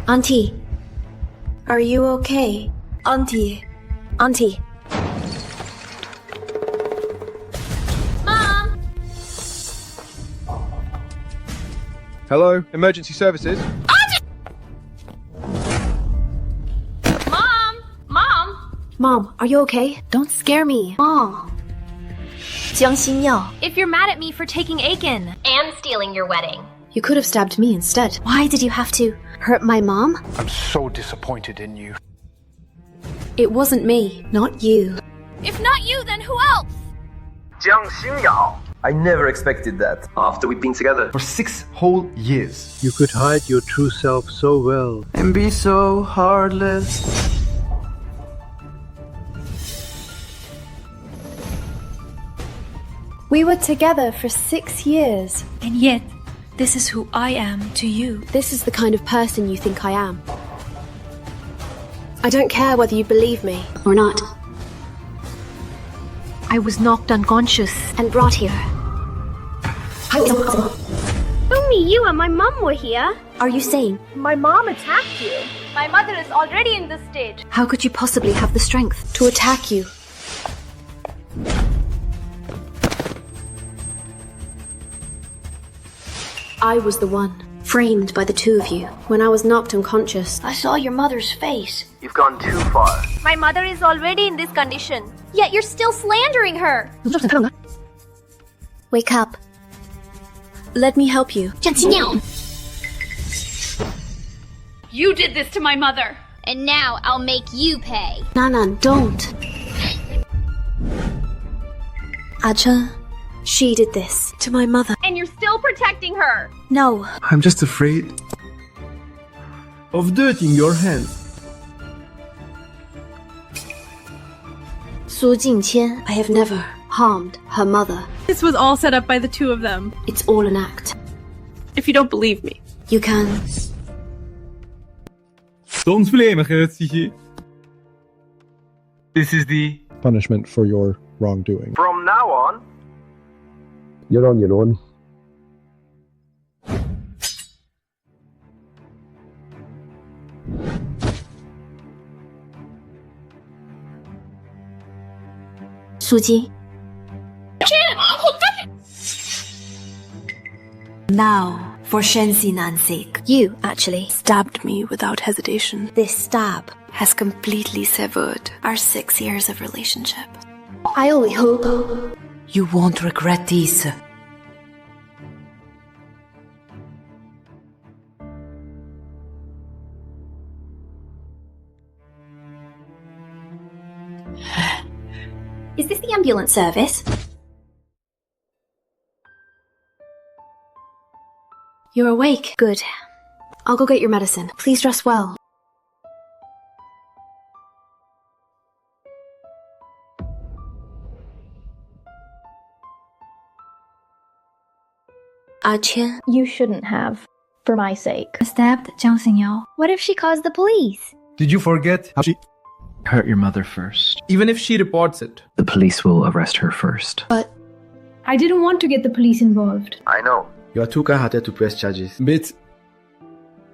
Auntie, are you okay? Auntie. Mom! Hello, emergency services. Mom, are you okay? Don't scare me. Mom. Jiang Xinyao. If you're mad at me for taking Aiken and stealing your wedding. You could have stabbed me instead. Why did you have to hurt my mom? I'm so disappointed in you. It wasn't me, not you. If not you, then who else? Jiang Xinyao. I never expected that. After we've been together for 6 whole years. You could hide your true self so well. And be so heartless. We were together for 6 years. And yet, this is who I am to you. This is the kind of person you think I am. I don't care whether you believe me or not. I was knocked unconscious and brought here. How is it possible? Only you and my mum were here. Are you saying? My mom attacked you. My mother is already in this state. How could you possibly have the strength to attack you? I was the one, framed by the two of you. When I was knocked unconscious, I saw your mother's face. You've gone too far. My mother is already in this condition. Yet you're still slandering her. Wake up. Let me help you. Jiang Xinyao. You did this to my mother. And now I'll make you pay. Nanan, don't. Acha, she did this to my mother. And you're still protecting her. No. I'm just afraid of dirtying your hands. Su Jingchen, I have never harmed her mother. This was all set up by the two of them. It's all an act. If you don't believe me. You can. Don't blame her, Zichi. This is the Punishment for your wrongdoing. From now on, You're on your own. Suji. Now, for Shen Xinan's sake, you actually Stabbed me without hesitation. This stab has completely severed our 6 years of relationship. I only hope You won't regret this. Is this the ambulance service? You're awake. Good. I'll go get your medicine. Please dress well. Qian, You shouldn't have. For my sake. Stabbed Jiang Xinyao. What if she calls the police? Did you forget how she Hurt your mother first. even if she reports it. The police will arrest her first. I didn't want to get the police involved. I know. You are too kind-hearted to press charges. But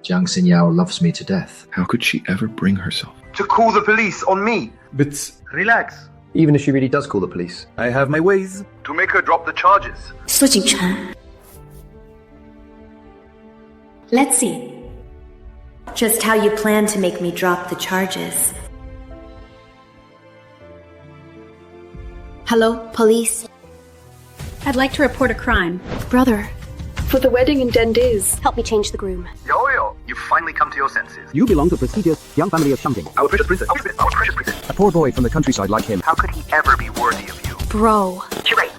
Jiang Xinyao loves me to death. How could she ever bring herself? To call the police on me. Relax. even if she really does call the police, I have my ways. To make her drop the charges. Su Jingchen. Let's see just how you plan to make me drop the charges. Hello, police. I'd like to report a crime. Brother, For the wedding in 10 days. help me change the groom. Yo, you've finally come to your senses. You belong to a prestigious young family of Shangjing. Our precious princess. Our precious princess. A poor boy from the countryside like him. How could he ever be worthy of you? Bro. You're right.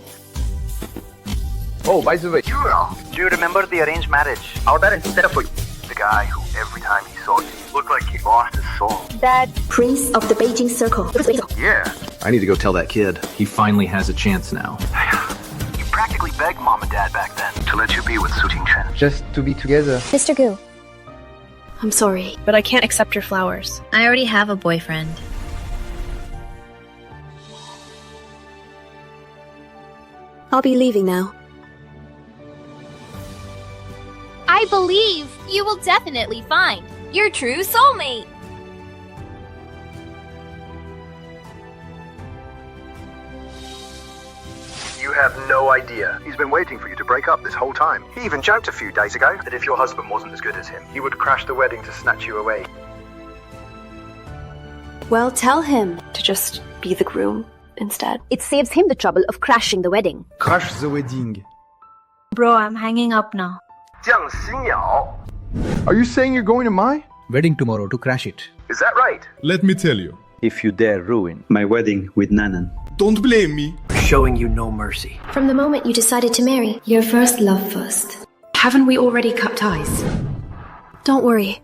Oh, by the way, Do you remember the arranged marriage? Our parents set up for you. The guy who every time he saw you looked like he lost his soul. Dad. Prince of the Beijing Circle. Yeah. I need to go tell that kid. He finally has a chance now. You practically begged Mom and Dad back then to let you be with Su Jingchen. just to be together. Mr. Gu. I'm sorry. But I can't accept your flowers. I already have a boyfriend. I'll be leaving now. I believe you will definitely find your true soulmate. You have no idea. He's been waiting for you to break up this whole time. He even joked a few days ago that if your husband wasn't as good as him, he would crash the wedding to snatch you away. Well, tell him to just be the groom instead. It saves him the trouble of crashing the wedding. Crash the wedding. Bro, I'm hanging up now. Jiang Xinyao. Are you saying you're going to my Wedding tomorrow to crash it. Is that right? Let me tell you. If you dare ruin my wedding with Nanan. Don't blame me. Showing you no mercy. From the moment you decided to marry, your first love first. Haven't we already cut ties? Don't worry.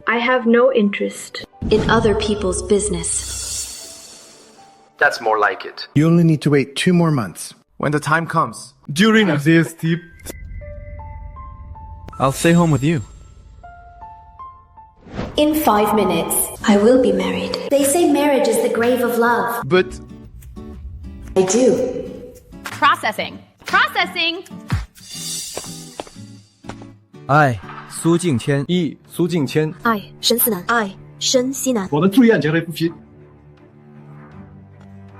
I have no interest in other people's business. That's more like it. You only need to wait 2 more months. when the time comes? During this tip, I'll stay home with you. In 5 minutes, I will be married. They say marriage is the grave of love. But I do. Processing. Processing. I, Su Jingchen. Su Jingchen. I, 申思南. I, 申西南. 我的罪案将会复习。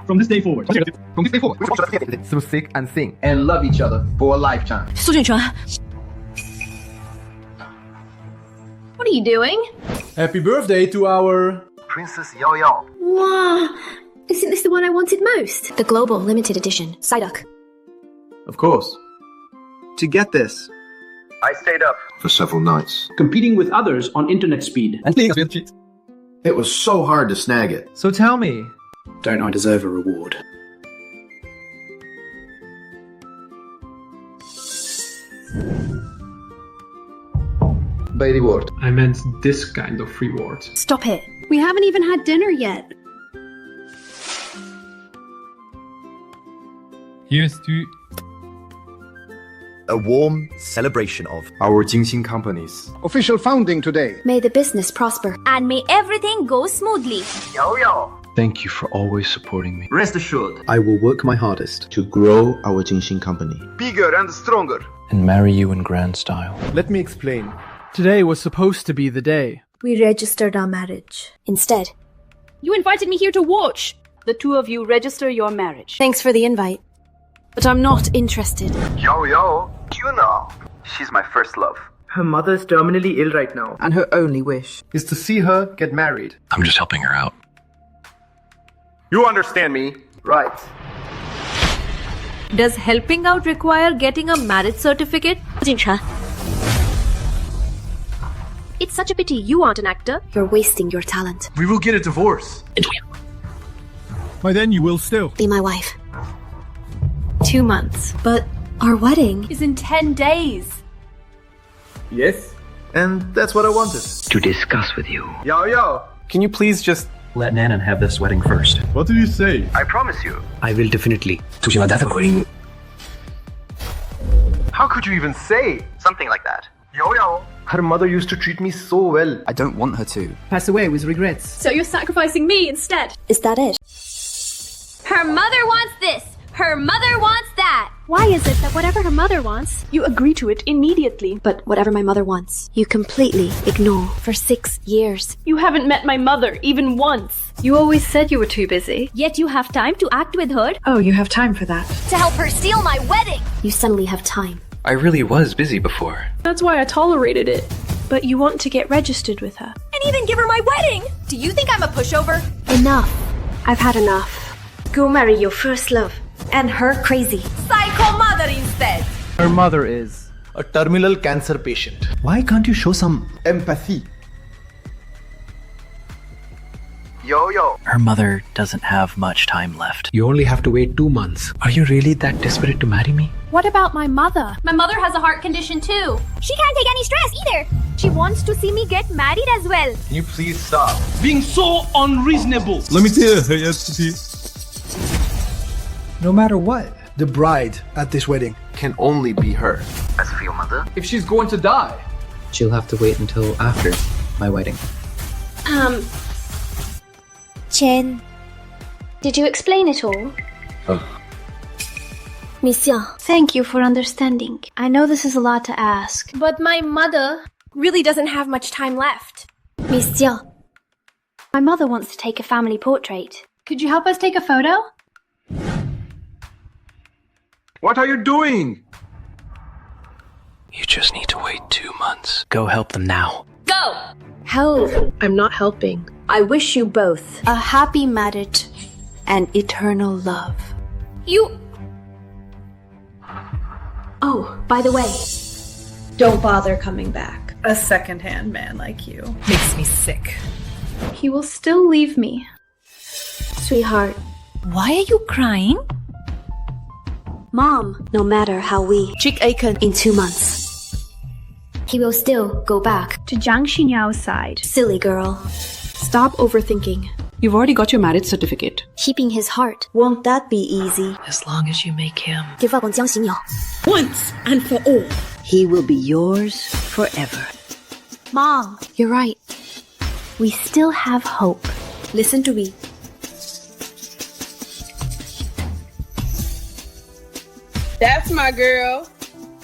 From this day forward. From this day forward. Through thick and thin. And love each other for a lifetime. Su Jingchen. What are you doing? Happy birthday to our Princess Yao Yao. Wow. Isn't this the one I wanted most? The global limited edition. Psyduck. Of course. To get this, I stayed up for several nights. Competing with others on internet speed. and things will cheat. It was so hard to snag it. So tell me, Don't I deserve a reward? Baby word. I meant this kind of reward. Stop it. We haven't even had dinner yet. Here's to a warm celebration of our Jingxin companies. Official founding today. May the business prosper. And may everything go smoothly. Yao Yao. thank you for always supporting me. Rest assured, I will work my hardest to grow our Jingxin company. bigger and stronger. And marry you in grand style. Let me explain. Today was supposed to be the day. We registered our marriage. Instead. You invited me here to watch the two of you register your marriage. Thanks for the invite. But I'm not interested. Yao Yao, you know, she's my first love. Her mother's terminally ill right now, and her only wish is to see her get married. I'm just helping her out. You understand me? Right. Does helping out require getting a marriage certificate? It's such a pity you aren't an actor. You're wasting your talent. We will get a divorce. By then you will still. Be my wife. 2 months. But our wedding Is in 10 days. Yes. And that's what I wanted. To discuss with you. Yao Yao, can you please just Let Nanan have this wedding first. What do you say? I promise you. I will definitely. How could you even say? Something like that. Yao Yao. Her mother used to treat me so well. I don't want her to. Pass away with regrets. So you're sacrificing me instead. Is that it? Her mother wants this. Her mother wants that. Why is it that whatever her mother wants, You agree to it immediately. but whatever my mother wants, you completely ignore for 6 years? You haven't met my mother even once. You always said you were too busy. Yet you have time to act with her Oh, you have time for that. to help her steal my wedding. You suddenly have time. I really was busy before. That's why I tolerated it. But you want to get registered with her. And even give her my wedding. Do you think I'm a pushover? Enough. I've had enough. Go marry your first love. And her crazy. Psycho mother instead. Her mother is a terminal cancer patient. Why can't you show some Empathy. Yo Yo. Her mother doesn't have much time left. You only have to wait 2 months. Are you really that desperate to marry me? What about my mother? My mother has a heart condition too. She can't take any stress either. She wants to see me get married as well. Can you please stop? Being so unreasonable. Let me tell you, yes, No matter what, the bride at this wedding Can only be her. As for your mother, If she's going to die. She'll have to wait until after my wedding. Chen, did you explain it all? Miss Xiao, thank you for understanding. I know this is a lot to ask. But my mother really doesn't have much time left. Miss Jiang. My mother wants to take a family portrait. Could you help us take a photo? What are you doing? You just need to wait 2 months. Go help them now. Go! Help. I'm not helping. I wish you both A happy marriage. And eternal love. You... Oh, by the way, don't bother coming back. A second-hand man like you. Makes me sick. He will still leave me. sweetheart. Why are you crying? Mom, no matter how we Chick Aiken in 2 months, he will still go back To Jiang Xinyao's side. Silly girl. Stop overthinking. You've already got your marriage certificate. Keeping his heart, won't that be easy? As long as you make him. Give up on Jiang Xinyao. Once and for all. He will be yours forever. Mom, you're right. We still have hope. Listen to me. That's my girl.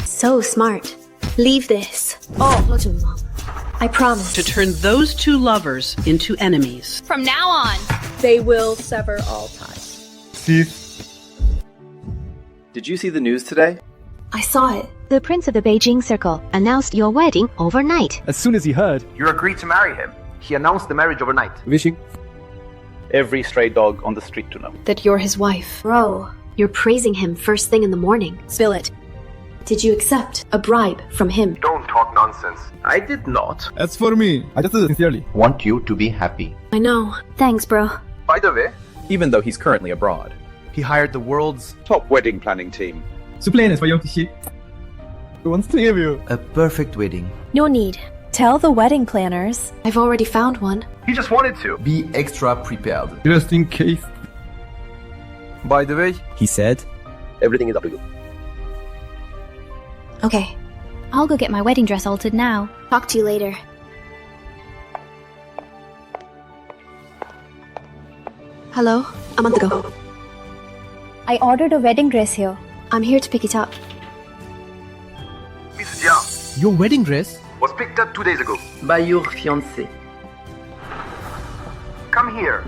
So smart. Leave this. Oh, not to Mom. I promise. To turn those two lovers into enemies. From now on, They will sever all ties. See? Did you see the news today? I saw it. The Prince of the Beijing Circle announced your wedding overnight. As soon as he heard, You agreed to marry him. He announced the marriage overnight. wishing Every stray dog on the street to know. That you're his wife. Bro, you're praising him first thing in the morning. Spill it. Did you accept a bribe from him? Don't talk nonsense. I did not. That's for me. I just did it sincerely. Want you to be happy. I know. Thanks, bro. By the way, Even though he's currently abroad. He hired the world's Top wedding planning team. Supplénes, voyons ici. Who wants to give you? a perfect wedding. No need. Tell the wedding planners. I've already found one. he just wanted to. Be extra prepared. Just in case. By the way, He said, Everything is up to you. Okay. I'll go get my wedding dress altered now. Talk to you later. Hello? I'm on the go. I ordered a wedding dress here. I'm here to pick it up. Miss Jiang Your wedding dress? was picked up 2 days ago. By your fiancé. Come here.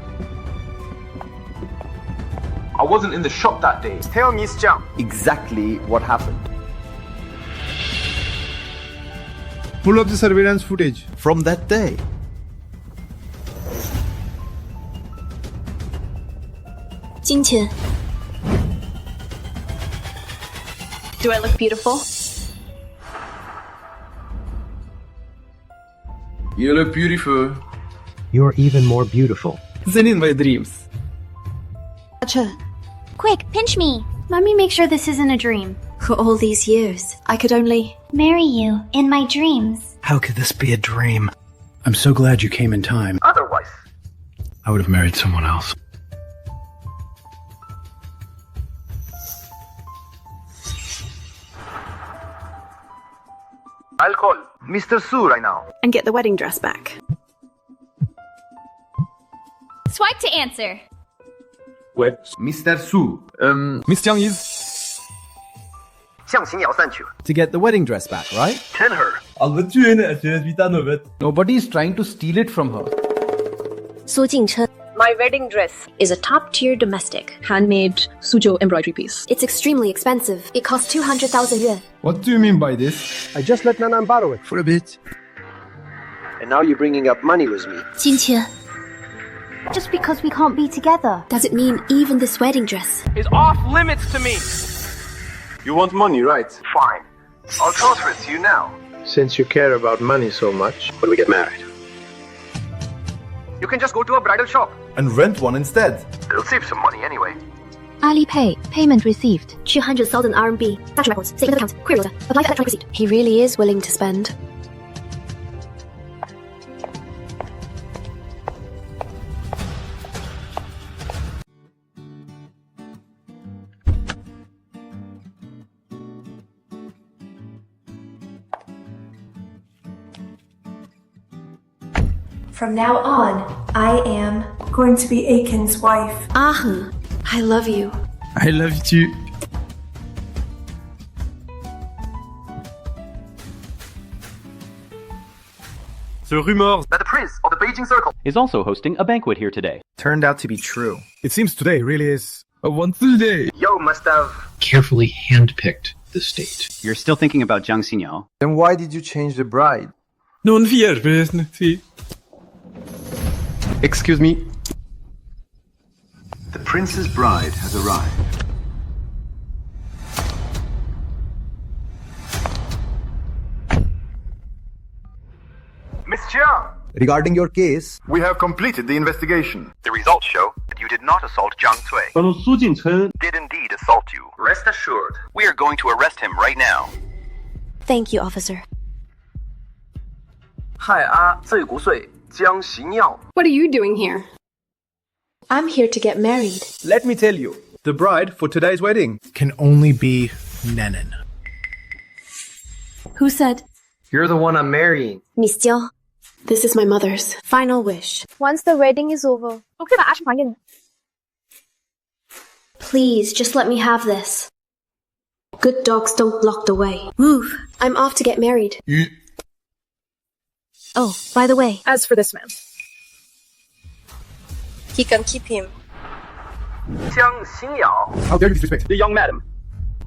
I wasn't in the shop that day. Tell Miss Jiang. exactly what happened. Pull up the surveillance footage. From that day. Jingchen. Do I look beautiful? you look beautiful. You're even more beautiful. Then in my dreams. Quick, pinch me. Let me make sure this isn't a dream. For all these years, I could only Marry you in my dreams. How could this be a dream? I'm so glad you came in time. Otherwise, I would have married someone else. I'll call Mr. Su right now. And get the wedding dress back. swipe to answer. What? Mr. Su. Miss Jiang is Jiang Xinyao sent you. To get the wedding dress back, right? Tell her. Nobody is trying to steal it from her. Su Jingchen. My wedding dress Is a top-tier domestic. handmade Suzhou embroidery piece. It's extremely expensive. It costs 200,000 yuan. What do you mean by this? I just let Nanan borrow it. For a bit. And now you're bringing up money with me. Jingchen. Just because we can't be together. Does it mean even this wedding dress? Is off limits to me. You want money, right? Fine. I'll transfer it to you now. Since you care about money so much, When we get married. You can just go to a bridal shop. And rent one instead. It'll save some money anyway. Alipay. Payment received. 200,000 RMB. Fashion records. Statement of account. Query order. Apply for electronic receipt. He really is willing to spend. From now on, I am going to be Aiken's wife. Ahun. I love you. I love you too. The rumors that the prince of the Beijing circle is also hosting a banquet here today. Turned out to be true. It seems today really is a wonderful day. Yo must have carefully handpicked the state. You're still thinking about Jiang Xinyao. Then why did you change the bride? Non viernes, sí. Excuse me. The prince's bride has arrived. Miss Jiang. Regarding your case, We have completed the investigation. The results show that you did not assault Jiang Cui. Su Jingchen Did indeed assault you. Rest assured, we are going to arrest him right now. Thank you, officer. Hi, 这股水 Jiang Xinyao. What are you doing here? I'm here to get married. Let me tell you, the bride for today's wedding can only be Nenin. Who said? You're the one I'm marrying. Miss Jiao. This is my mother's final wish. Once the wedding is over, Please, just let me have this. Good dogs don't block the way. Move. I'm off to get married. Oh, by the way. As for this man, He can keep him. Jiang Xinyao. How dare you disrespect The young madam.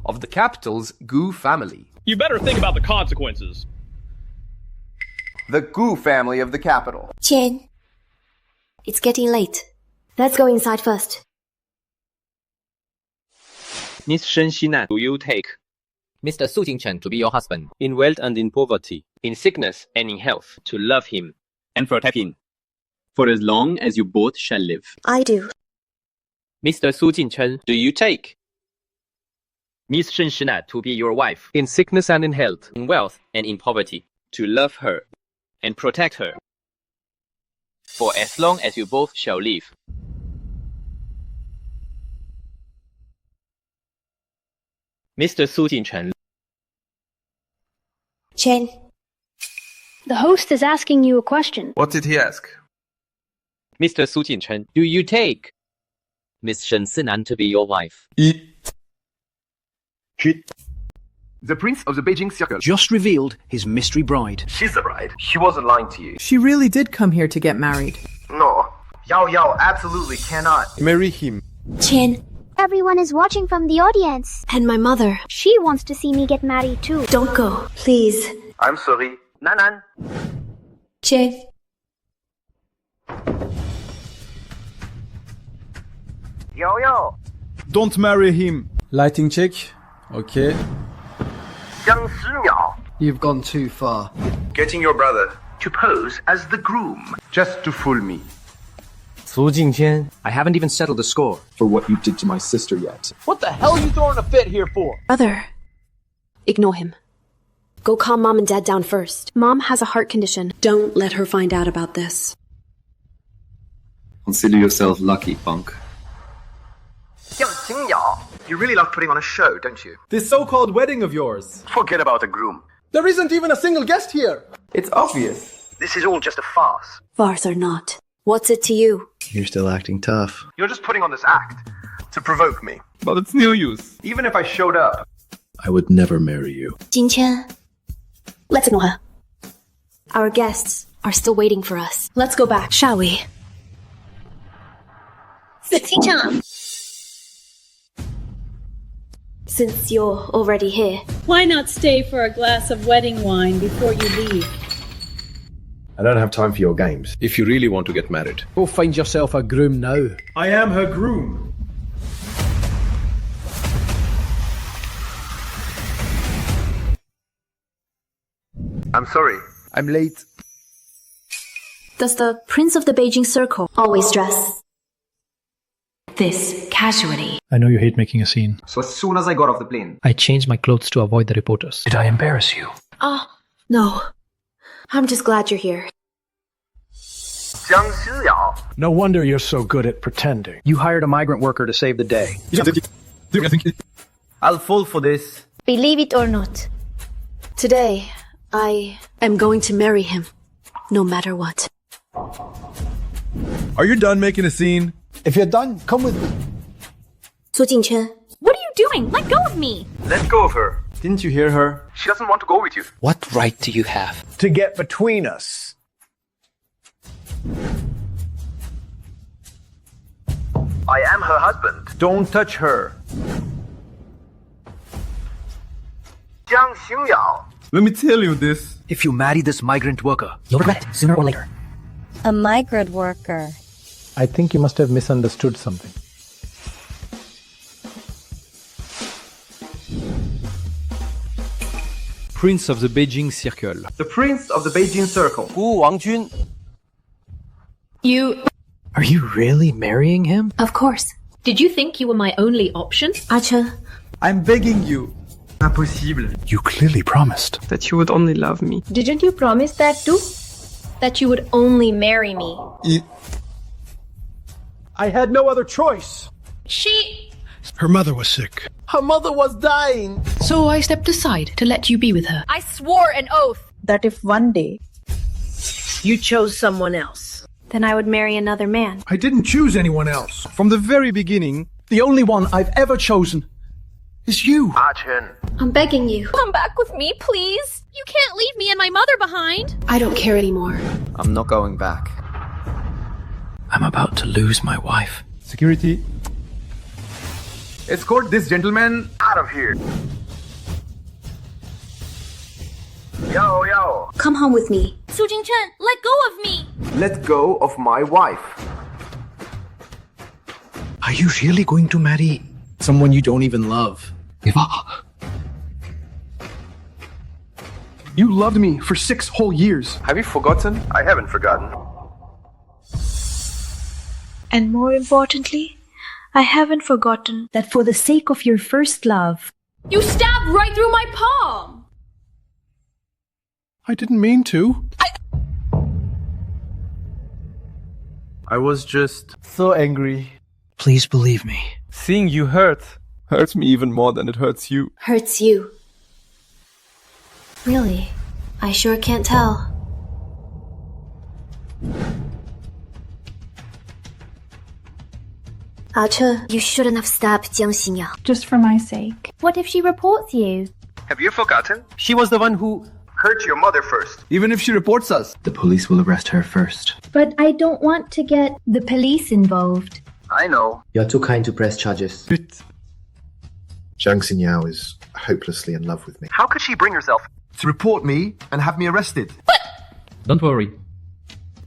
of the capital's Gu family. You better think about the consequences. The Gu family of the capital. Chen. It's getting late. Let's go inside first. Miss Shen Xinan, do you take Mr. Su Jingchen to be your husband? in wealth and in poverty, in sickness and in health, to love him And protect him. For as long as you both shall live. I do. Mr. Su Jingchen, do you take Miss Shen Xinan to be your wife, in sickness and in health, in wealth and in poverty, to love her and protect her, for as long as you both shall live? Mr. Su Jingchen. Chen. the host is asking you a question. What did he ask? Mr. Su Jingchen, do you take Miss Shen Sinan to be your wife? The prince of the Beijing circle just revealed his mystery bride. She's the bride. She wasn't lying to you. She really did come here to get married. No. Yao absolutely cannot. Marry him. Chen. Everyone is watching from the audience. And my mother. She wants to see me get married too. Don't go. Please. I'm sorry. Nanan. Chen. Yo. Don't marry him. Lighting check. Okay. Jiang Xinyao. You've gone too far. Getting your brother to pose as the groom. Just to fool me. Su Jingchen, I haven't even settled the score for what you did to my sister yet. What the hell are you throwing a fit here for? Brother. Ignore him. Go calm Mom and Dad down first. Mom has a heart condition. Don't let her find out about this. Consider yourself lucky, punk. Jiang Xinyao. You really love putting on a show, don't you? This so-called wedding of yours. Forget about the groom. There isn't even a single guest here. It's obvious. This is all just a farce. Farce or not. What's it to you? You're still acting tough. You're just putting on this act to provoke me. But it's no use. Even if I showed up. I would never marry you. Jingchen. Let's ignore her. Our guests are still waiting for us. Let's go back, shall we? Since you're already here. Why not stay for a glass of wedding wine before you leave? I don't have time for your games. If you really want to get married, Go find yourself a groom now. I am her groom. I'm sorry. I'm late. Does the Prince of the Beijing Circle always dress this casually? I know you hate making a scene. So as soon as I got off the plane, I changed my clothes to avoid the reporters. Did I embarrass you? Oh, no. I'm just glad you're here. Jiang Xinyao. No wonder you're so good at pretending. You hired a migrant worker to save the day. I'll fall for this. Believe it or not. Today, I am going to marry him, no matter what. Are you done making a scene? If you're done, come with me. Su Jingchen. What are you doing? Let go of me! Let go of her. Didn't you hear her? She doesn't want to go with you. What right do you have? To get between us. I am her husband. Don't touch her. Jiang Xinyao. Let me tell you this. If you marry this migrant worker, you'll regret it sooner or later. A migrant worker. I think you must have misunderstood something. Prince of the Beijing Circle. The Prince of the Beijing Circle. Gu Wangjun. You... Are you really marrying him? Of course. Did you think you were my only option? Acha, I'm begging you. Impossible. You clearly promised. That you would only love me. Didn't you promise that too? That you would only marry me. I had no other choice. Her mother was sick. Her mother was dying. So I stepped aside to let you be with her. I swore an oath That if one day You chose someone else. then I would marry another man. I didn't choose anyone else. From the very beginning, the only one I've ever chosen is you. Chen. I'm begging you. Come back with me, please. You can't leave me and my mother behind. I don't care anymore. I'm not going back. I'm about to lose my wife. Security. Escort this gentleman Out of here. Yo. Come home with me. Su Jingchen, let go of me. Let go of my wife. Are you really going to marry someone you don't even love? You loved me for 6 whole years. Have you forgotten? I haven't forgotten. And more importantly, I haven't forgotten that for the sake of your first love, You stabbed right through my palm. I didn't mean to. I was just so angry. Please believe me. Seeing you hurts me even more than it hurts you. hurts you. Really? I sure can't tell. Acha, you shouldn't have stabbed Jiang Xinyao. just for my sake. What if she reports you? Have you forgotten? She was the one who... Hurt your mother first. Even if she reports us. The police will arrest her first. But I don't want to get the police involved. I know. You're too kind to press charges. Jiang Xinyao is hopelessly in love with me. How could she bring herself To report me and have me arrested. Don't worry.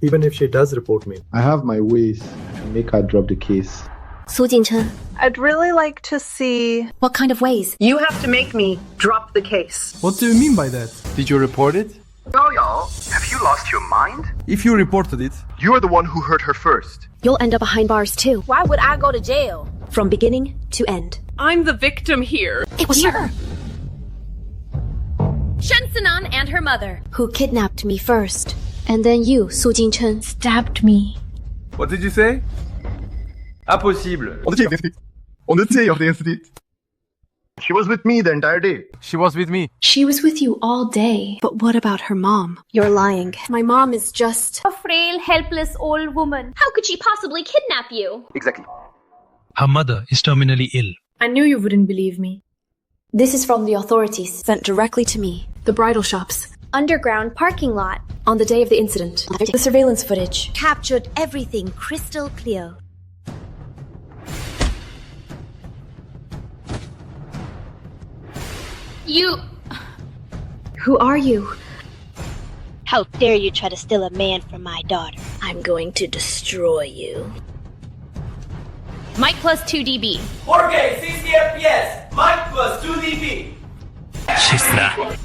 Even if she does report me, I have my ways to make her drop the case. Su Jingchen, I'd really like to see... what kind of ways? You have to make me drop the case. What do you mean by that? Did you report it? Yo, have you lost your mind? If you reported it, You're the one who hurt her first. You'll end up behind bars too. Why would I go to jail? From beginning to end. I'm the victim here. It was her Shensinan and her mother. who kidnapped me first. And then you, Su Jingchen, stabbed me. what did you say? Impossible. On the day of the incident. She was with me the entire day. She was with me. She was with you all day. But what about her mom? You're lying. My mom is just... A frail, helpless old woman. How could she possibly kidnap you? Exactly. Her mother is terminally ill. I knew you wouldn't believe me. This is from the authorities, sent directly to me. The bridal shops. Underground parking lot. On the day of the incident. The surveillance footage. Captured everything crystal clear. You... Who are you? How dare you try to steal a man from my daughter? I'm going to destroy you. Mic plus 2 dB. 4K, 60 FPS, mic plus 2 dB. She's not.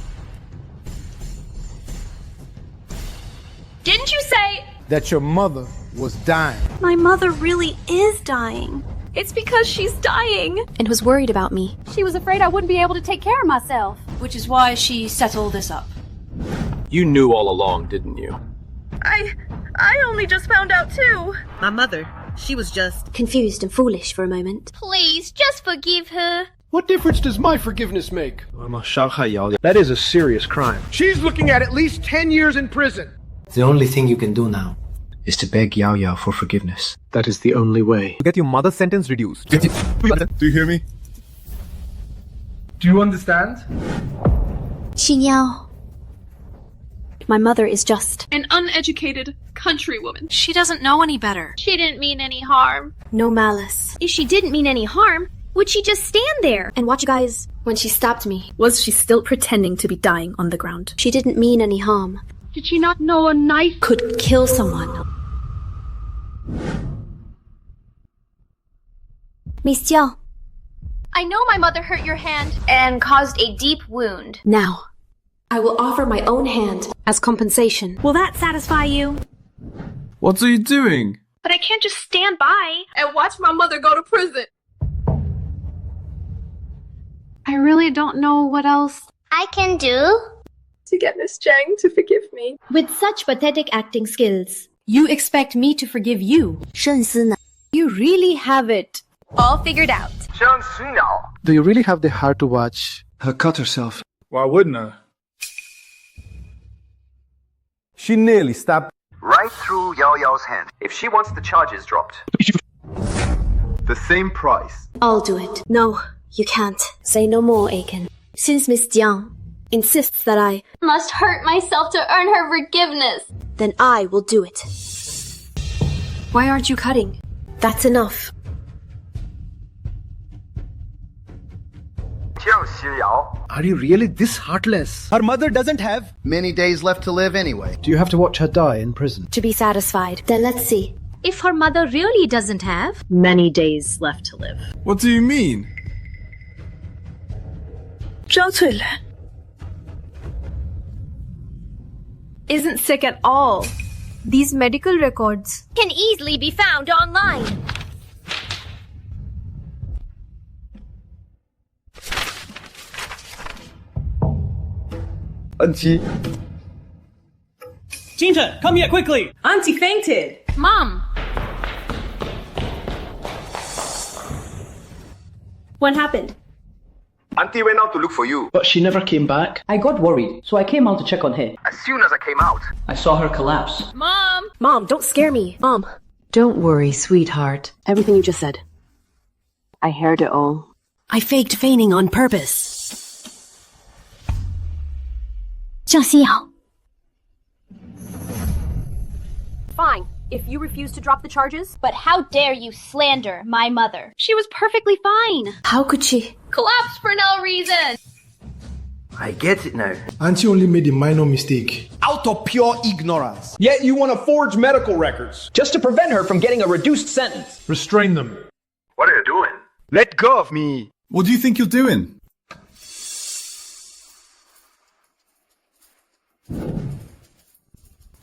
Didn't you say... That your mother was dying. My mother really is dying. It's because she's dying. And was worried about me. She was afraid I wouldn't be able to take care of myself. Which is why she set all this up. You knew all along, didn't you? I only just found out too. My mother, she was just... Confused and foolish for a moment. Please, just forgive her. What difference does my forgiveness make? That is a serious crime. She's looking at least 10 years in prison. The only thing you can do now is to beg Yao Yao for forgiveness. That is the only way. Get your mother's sentence reduced. Do you hear me? Do you understand? Xinyao. My mother is just an uneducated countrywoman. She doesn't know any better. She didn't mean any harm. No malice. If she didn't mean any harm, would she just stand there and watch you guys when she stabbed me? Was she still pretending to be dying on the ground? She didn't mean any harm. Did she not know a knife could kill someone? Miss Jiao. I know my mother hurt your hand and caused a deep wound. Now, I will offer my own hand as compensation. Will that satisfy you? What are you doing? But I can't just stand by and watch my mother go to prison. I really don't know what else I can do to get Miss Jiang to forgive me. With such pathetic acting skills. You expect me to forgive you? You really have it all figured out. Jiang Xinyao. Do you really have the heart to watch her cut herself? Why wouldn't I? She nearly stabbed right through Yao Yao's hand. If she wants the charges dropped. The same price. I'll do it. No, you can't. Say no more, Aiken. Since Miss Jiang insists that I must hurt myself to earn her forgiveness, then I will do it. Why aren't you cutting? That's enough. Jiang Xinyao. Are you really this heartless? Her mother doesn't have many days left to live anyway. Do you have to watch her die in prison? To be satisfied. Then let's see. If her mother really doesn't have many days left to live. What do you mean? Isn't sick at all. These medical records can easily be found online. Auntie. Jingchen, come here quickly. Auntie fainted. Mom. What happened? Auntie went out to look for you. But she never came back. I got worried, so I came out to check on her. As soon as I came out, I saw her collapse. Mom! Mom, don't scare me. Mom. Don't worry, sweetheart. Everything you just said. I heard it all. I faked feigning on purpose. Jiang Xinyao. Fine, if you refuse to drop the charges. But how dare you slander my mother? She was perfectly fine. How could she? Collapsed for no reason. I get it now. Auntie only made a minor mistake. Out of pure ignorance. Yet you want to forge medical records just to prevent her from getting a reduced sentence. Restrain them. what are you doing? Let go of me. What do you think you're doing?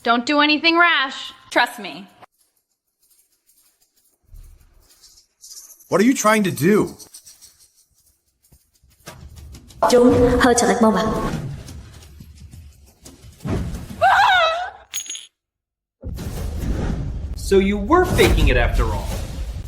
Don't do anything rash. Trust me. What are you trying to do? Chúng hơi trở lệch mông à? So you were faking it after all.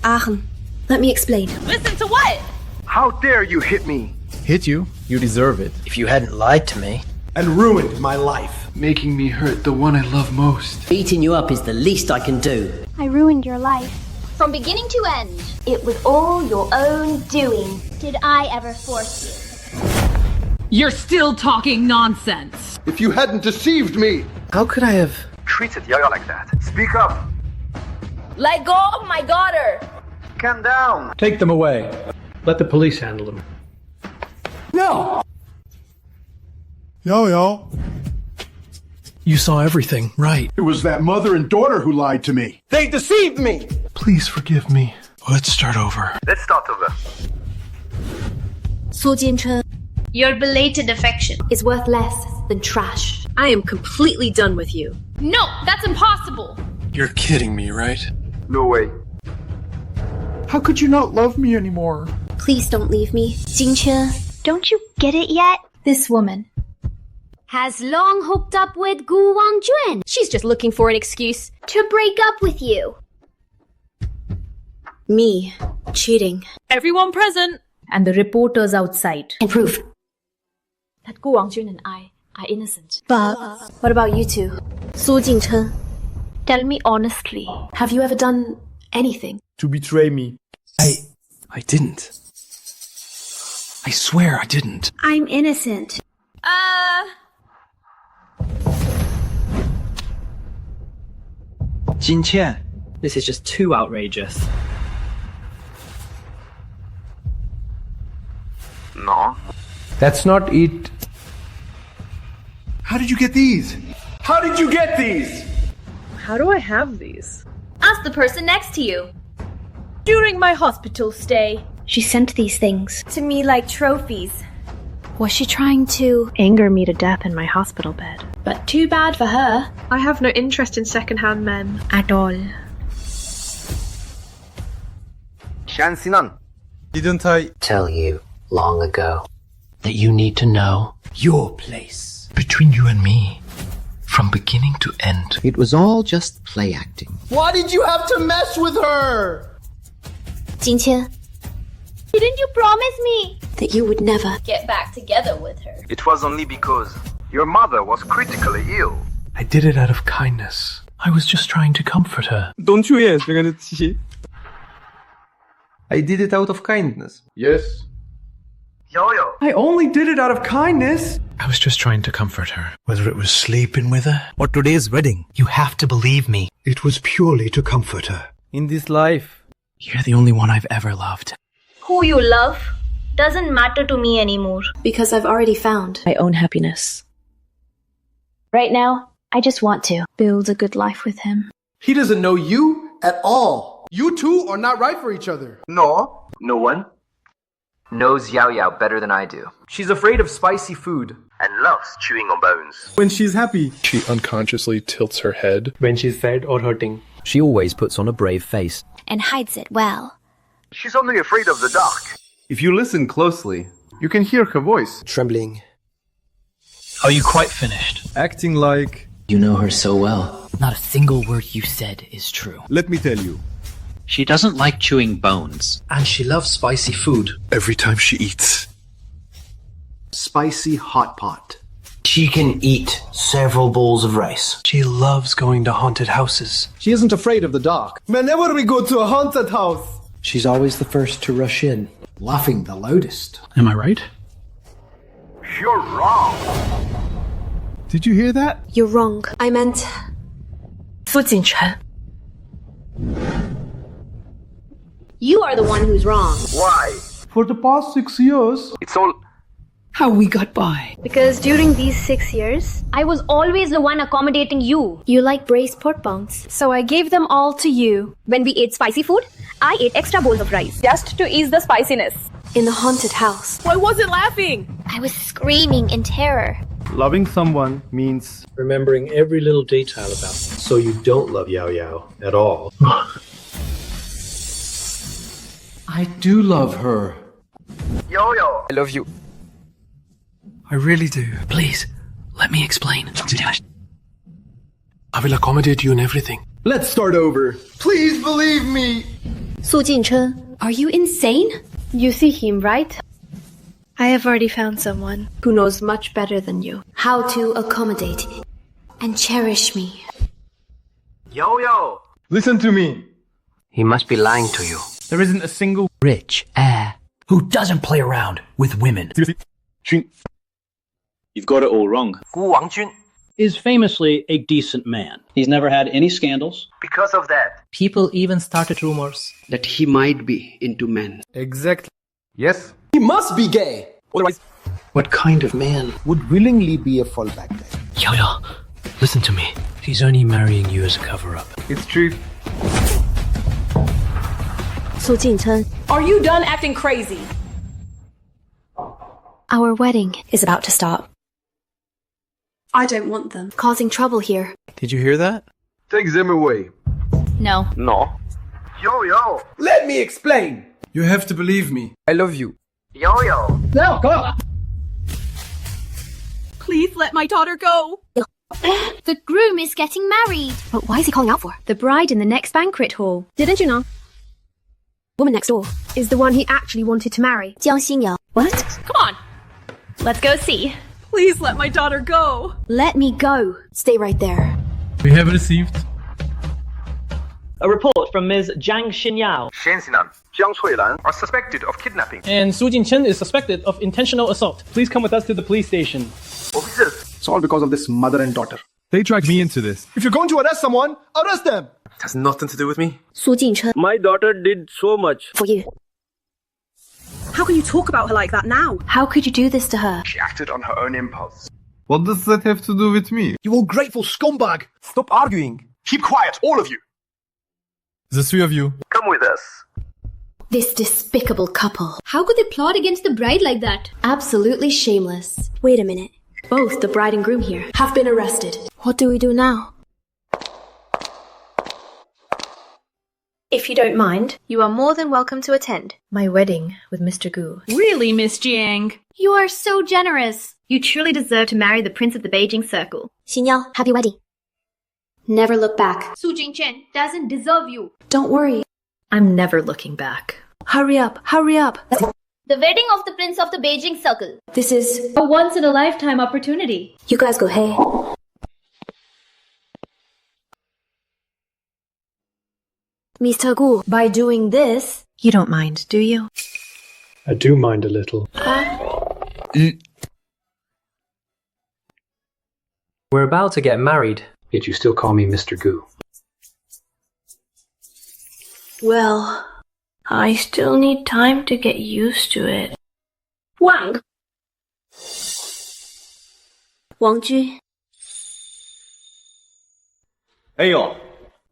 Aachen, let me explain. Listen to what? How dare you hit me? Hit you? You deserve it. If you hadn't lied to me and ruined my life, making me hurt the one I love most. Beating you up is the least I can do. I ruined your life. From beginning to end. It was all your own doing. Did I ever force you? You're still talking nonsense. If you hadn't deceived me. How could I have treated Yaya like that? Speak up. Let go of my daughter. Calm down. Take them away. Let the police handle them. No! Yo. You saw everything, right? It was that mother and daughter who lied to me. They deceived me! Please forgive me. Let's start over. Let's start over. Su Jingchen Your belated affection is worth less than trash. I am completely done with you. No, that's impossible. You're kidding me, right? No way. How could you not love me anymore? Please don't leave me. Jingchen, don't you get it yet? This woman has long hooked up with Gu Wangjun. She's just looking for an excuse to break up with you. Me cheating. Everyone present. And the reporters outside. And proof that Gu Wangjun and I are innocent. But what about you two? Su Jingchen, tell me honestly, have you ever done anything to betray me? I didn't. I swear I didn't. I'm innocent. Jingchen, this is just too outrageous. No. That's not it. How did you get these? How did you get these? How do I have these? Ask the person next to you. During my hospital stay. She sent these things To me like trophies. Was she trying to anger me to death in my hospital bed? But too bad for her. I have no interest in second-hand men. At all. Jiang Xinyao. Didn't I Tell you long ago that you need to know your place between you and me from beginning to end. It was all just play acting. Why did you have to mess with her? Jingchen, Didn't you promise me that you would never get back together with her? It was only because your mother was critically ill. I did it out of kindness. I was just trying to comfort her. Don't you yes, we're gonna see. I did it out of kindness. Yes. Yo-yo. I only did it out of kindness. I was just trying to comfort her. Whether it was sleeping with her or today's wedding, you have to believe me. It was purely to comfort her. In this life, You're the only one I've ever loved. Who you love doesn't matter to me anymore. because I've already found My own happiness. Right now, I just want to build a good life with him. He doesn't know you at all. You two are not right for each other. No. No one knows Yao Yao better than I do. she's afraid of spicy food. And loves chewing on bones. When she's happy. She unconsciously tilts her head when she's sad or hurting. She always puts on a brave face. And hides it well. She's only afraid of the dark. If you listen closely, you can hear her voice. Trembling. Are you quite finished? Acting like... You know her so well. Not a single word you said is true. Let me tell you. She doesn't like chewing bones. And she loves spicy food. Every time she eats. Spicy hot pot. She can eat several bowls of rice. She loves going to haunted houses. She isn't afraid of the dark. Whenever we go to a haunted house. She's always the first to rush in. Laughing the loudest. Am I right? You're wrong. Did you hear that? You're wrong. I meant Su Jingchen. you are the one who's wrong. Why? For the past 6 years, It's all... How we got by. Because during these 6 years, I was always the one accommodating you. You like braised pork bones. So I gave them all to you. When we ate spicy food, I ate extra bowls of rice. Just to ease the spiciness. In the haunted house. I wasn't laughing. I was screaming in terror. Loving someone means Remembering every little detail about them. So you don't love Yao Yao at all. I do love her. Yo-yo. I love you. I really do. Please, let me explain. I will accommodate you in everything. Let's start over. Please believe me. Su Jingchen, are you insane? You see him, right? I have already found someone Who knows much better than you how to accommodate and cherish me. Yo-yo. Listen to me. He must be lying to you. There isn't a single Rich heir who doesn't play around with women. You've got it all wrong. Gu Wangjun. Is famously a decent man. He's never had any scandals. Because of that. People even started rumors that he might be into men. Exactly. Yes? He must be gay. Otherwise, What kind of man? Would willingly be a fallback guy. Yo-yo, listen to me. He's only marrying you as a cover-up. It's true. Su Jingchen, Are you done acting crazy? our wedding is about to start. I don't want them. Causing trouble here. Did you hear that? Take them away. No. No. Yo-yo. Let me explain. You have to believe me. I love you. Yo-yo. No, go on. Please let my daughter go. The groom is getting married. But why is he calling out for? The bride in the next banquet hall. Didn't you know? Woman next door Is the one he actually wanted to marry. Jiang Xinyao. What? Come on. Let's go see. Please let my daughter go. Let me go. Stay right there. We have received a report from Ms. Jiang Xinyao. Shen Xinan, Jiang Chuilan are suspected of kidnapping. And Su Jingchen is suspected of intentional assault. Please come with us to the police station. Officers. It's all because of this mother and daughter. They dragged me into this. If you're going to arrest someone, arrest them! It has nothing to do with me. Su Jingchen. My daughter did so much. For you. How can you talk about her like that now? How could you do this to her? She acted on her own impulse. What does that have to do with me? You ungrateful scumbag! Stop arguing. Keep quiet, all of you. The three of you. Come with us. This despicable couple. How could they plot against the bride like that? Absolutely shameless. Wait a minute. Both the bride and groom here have been arrested. What do we do now? If you don't mind, you are more than welcome to attend my wedding with Mr. Gu. Really, Miss Jiang? You are so generous. You truly deserve to marry the prince of the Beijing circle. Xinyao, happy wedding. Never look back. Su Jingchen doesn't deserve you. Don't worry. I'm never looking back. Hurry up, hurry up. The wedding of the prince of the Beijing circle. This is a once-in-a-lifetime opportunity. You guys go, hey. Mr. Gu, by doing this, you don't mind, do you? I do mind a little. We're about to get married. Yet you still call me Mr. Gu. Well, I still need time to get used to it. Wangjun. Hey, y'all.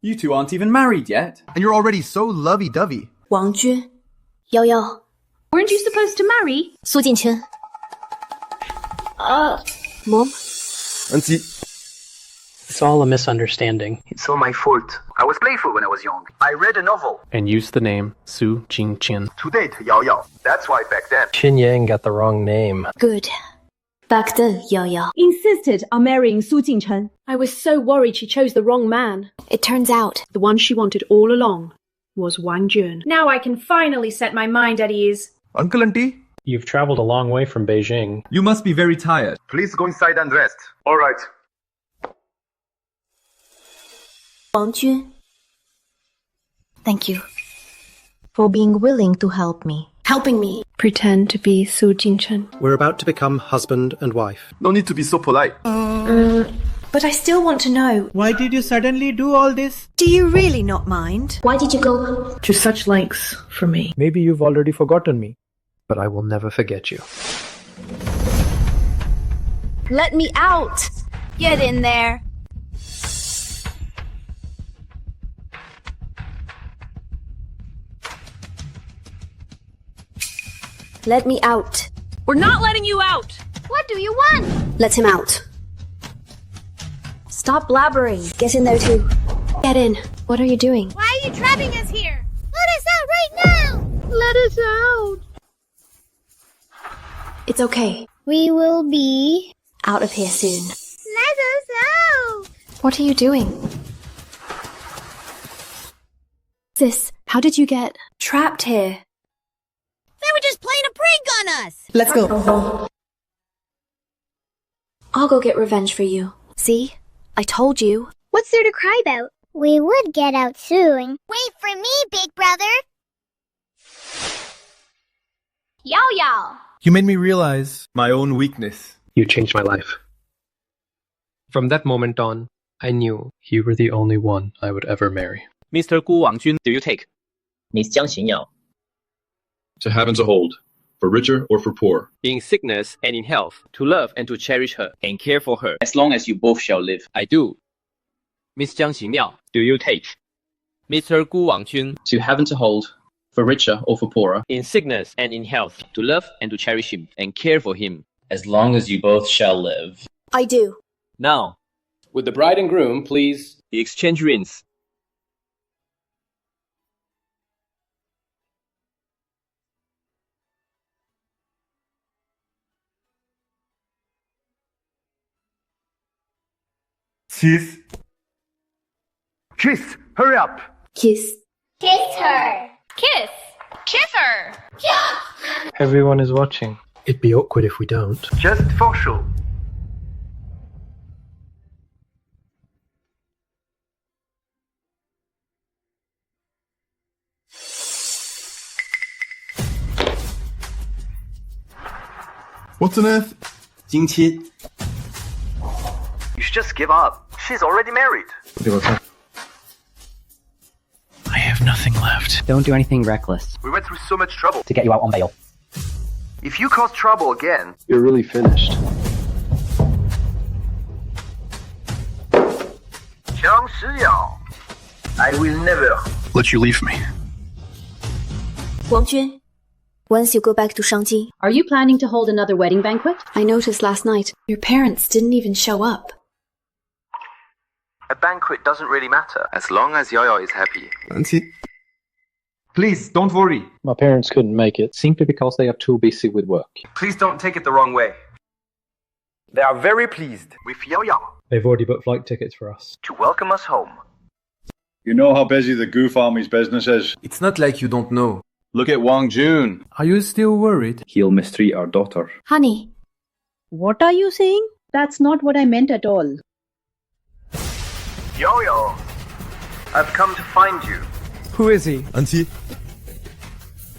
You two aren't even married yet. And you're already so lovey-dovey. Wangjun. Yao. Weren't you supposed to marry? Su Jingchen. Mom? Auntie. It's all a misunderstanding. It's all my fault. I was playful when I was young. I read a novel. And used the name Su Jingchen. To date, Yao. That's why back then. Xinyao got the wrong name. Good. Back then, Yao. Insisted on marrying Su Jingchen. I was so worried she chose the wrong man. It turns out, The one she wanted all along was Wangjun. Now I can finally set my mind at ease. Uncle, auntie? You've traveled a long way from Beijing. You must be very tired. Please go inside and rest. All right. Wangjun. Thank you for being willing to help me. Helping me pretend to be Su Jingchen. We're about to become husband and wife. No need to be so polite. But I still want to know. Why did you suddenly do all this? Do you really not mind? Why did you go To such lengths for me. Maybe you've already forgotten me. But I will never forget you. Let me out! Get in there! Let me out. We're not letting you out! What do you want? Let him out. Stop blabbering. Get in there too. Get in. What are you doing? Why are you trapping us here? Let us out right now! Let us out! It's okay. We will be Out of here soon. Let us out! What are you doing? Sis, how did you get trapped here? They were just playing a prank on us! Let's go. I'll go get revenge for you. See? I told you. What's there to cry about? We would get out soon. Wait for me, big brother! Yao! You made me realize my own weakness. You changed my life. From that moment on, I knew you were the only one I would ever marry. Mr. Gu Wangjun, do you take? Miss Jiang Xinyao. To have and to hold, for richer or for poor. In sickness and in health, to love and to cherish her, and care for her. As long as you both shall live. I do. Miss Jiang Xinyao, do you take? Mr. Gu Wangjun. To have and to hold, for richer or for poorer. In sickness and in health, to love and to cherish him, and care for him. As long as you both shall live. I do. Now, would the bride and groom please exchange rings? Kiss. Kiss. Hurry up. Kiss. Kiss her! Kiss! Kiss her! Everyone is watching. It'd be awkward if we don't. Just for show. What's on earth? Jingchen. You should just give up. She's already married. I have nothing left. Don't do anything reckless. We went through so much trouble to get you out on bail. If you cause trouble again, you're really finished. Jiang Xinyao, I will never let you leave me. Wangjun, once you go back to Shangjing, Are you planning to hold another wedding banquet? I noticed last night your parents didn't even show up. a banquet doesn't really matter as long as Yo-Yo is happy. Auntie. Please, don't worry. My parents couldn't make it, simply because they are too busy with work. Please don't take it the wrong way. They are very pleased with Yo-Yo They've already booked flight tickets for us. to welcome us home. You know how busy the Gu family's business is. It's not like you don't know. Look at Wangjun. Are you still worried? He'll mistreat our daughter. Honey. What are you saying? That's not what I meant at all. Yo-Yo, I've come to find you. Who is he? Auntie.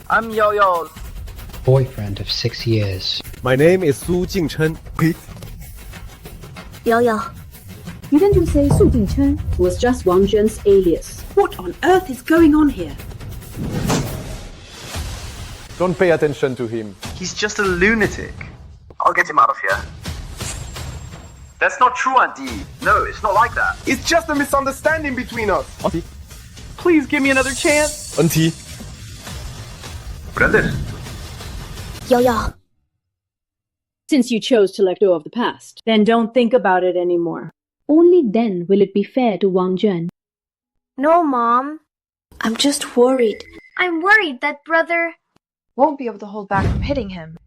I'm Yo-Yo's Boyfriend of 6 years. My name is Su Jingchen. Yo-Yo. Didn't you say Su Jingchen was just Wangjun's alias? What on earth is going on here? Don't pay attention to him. He's just a lunatic. I'll get him out of here. That's not true, Auntie. No, it's not like that. It's just a misunderstanding between us. Auntie. Please give me another chance. Auntie. Brother. Yo-Yo. Since you chose to let go of the past, then don't think about it anymore. Only then will it be fair to Wangjun. No, Mom. I'm just worried. I'm worried that brother won't be able to hold back from hitting him.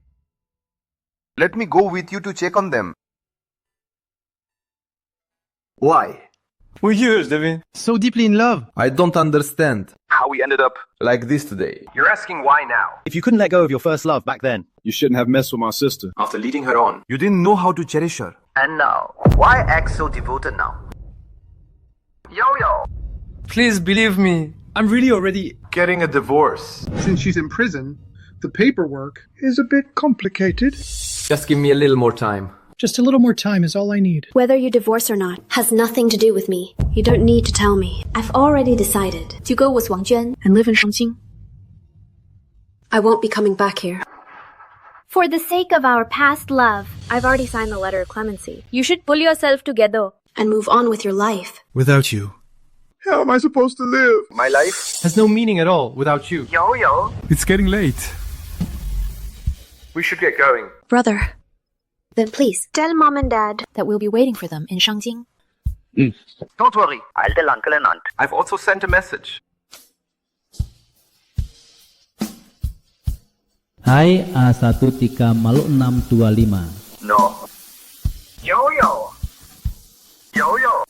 Let me go with you to check on them. Why? We're years, Devin. So deeply in love. I don't understand How we ended up like this today. You're asking why now? If you couldn't let go of your first love back then, you shouldn't have messed with my sister. After leading her on, you didn't know how to cherish her. And now, why act so devoted now? Yo-Yo. Please believe me. I'm really already getting a divorce. Since she's in prison, the paperwork is a bit complicated. Just give me a little more time. Just a little more time is all I need. Whether you divorce or not has nothing to do with me. You don't need to tell me. I've already decided to go with Wangjun and live in Shangjing. I won't be coming back here. For the sake of our past love, I've already signed the letter of clemency. You should pull yourself together and move on with your life. Without you. How am I supposed to live? My life has no meaning at all without you. Yo-Yo. It's getting late. We should get going. Brother. Then please, tell Mom and Dad that we'll be waiting for them in Shangjing. Don't worry. I'll tell Uncle and Aunt. I've also sent a message. Hai A13 Malu 625. No. Yo-Yo. Yo-Yo.